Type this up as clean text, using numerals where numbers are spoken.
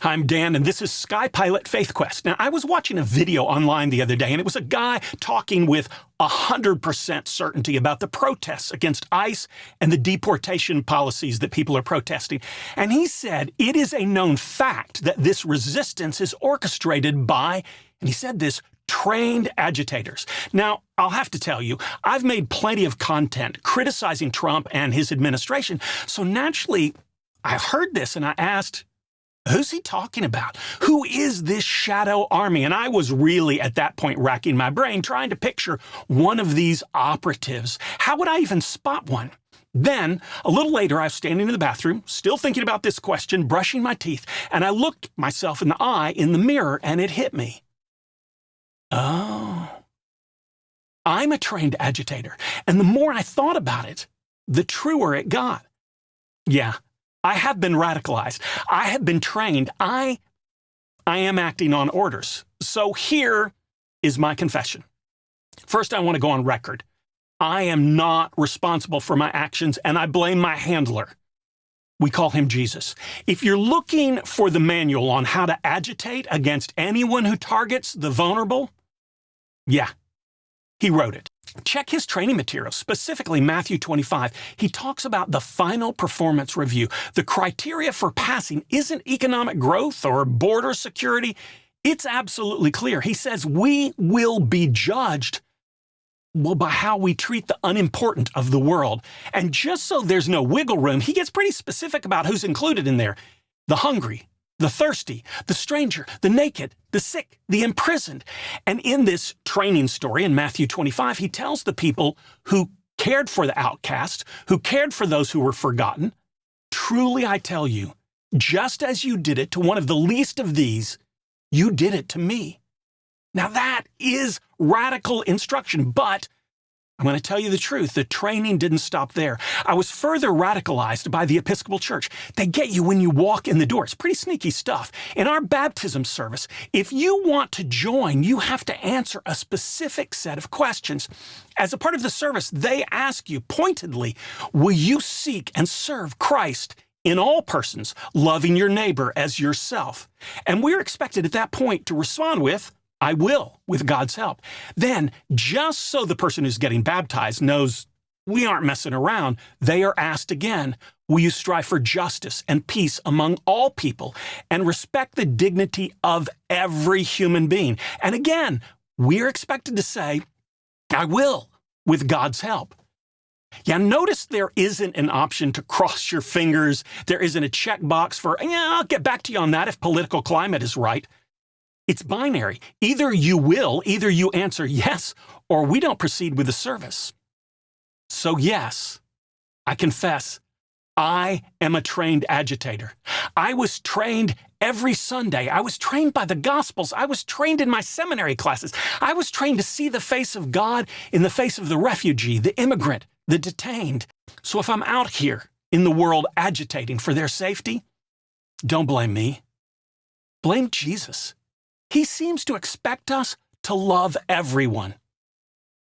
I'm Dan, and this is Sky Pilot Faith Quest. Now, I was watching a video online the other day, and it was a guy talking with 100% certainty about the protests against ICE and the deportation policies that people are protesting. And he said it is a known fact that this resistance is orchestrated by, and he said this, trained agitators. Now, I'll have to tell you, I've made plenty of content criticizing Trump and his administration. So naturally, I heard this and I asked, who's he talking about? Who is this shadow army? And I was really at that point racking my brain trying to picture one of these operatives. How would I even spot one? Then, a little later, I was standing in the bathroom, still thinking about this question, brushing my teeth, and I looked myself in the eye in the mirror and it hit me. Oh, I'm a trained agitator. And the more I thought about it, the truer it got. Yeah, I have been radicalized. I have been trained. I am acting on orders. So here is my confession. First, I want to go on record. I am not responsible for my actions, and I blame my handler. We call him Jesus. If you're looking for the manual on how to agitate against anyone who targets the vulnerable, yeah, he wrote it. Check his training materials, specifically Matthew 25. He talks about the final performance review. The criteria for passing isn't economic growth or border security. It's absolutely clear. He says we will be judged, well, by how we treat the unimportant of the world. And just so there's no wiggle room, he gets pretty specific about who's included in there. The hungry, the thirsty, the stranger, the naked, the sick, the imprisoned. And in this training story in Matthew 25, he tells the people who cared for the outcast, who cared for those who were forgotten, truly I tell you, just as you did it to one of the least of these, you did it to me. Now that is radical instruction, but I'm going to tell you the truth. The training didn't stop there. I was further radicalized by the Episcopal Church. They get you when you walk in the door. It's pretty sneaky stuff. In our baptism service, if you want to join, you have to answer a specific set of questions. As a part of the service, they ask you pointedly, will you seek and serve Christ in all persons, loving your neighbor as yourself? And we're expected at that point to respond with, I will, with God's help. Then, just so the person who's getting baptized knows we aren't messing around, they are asked again, will you strive for justice and peace among all people and respect the dignity of every human being? And again, we're expected to say, I will, with God's help. Yeah, notice there isn't an option to cross your fingers. There isn't a checkbox for, yeah, I'll get back to you on that if political climate is right. It's binary. Either you will, either you answer yes, or we don't proceed with the service. So yes, I confess, I am a trained agitator. I was trained every Sunday. I was trained by the Gospels. I was trained in my seminary classes. I was trained to see the face of God in the face of the refugee, the immigrant, the detained. So if I'm out here in the world agitating for their safety, don't blame me. Blame Jesus. He seems to expect us to love everyone.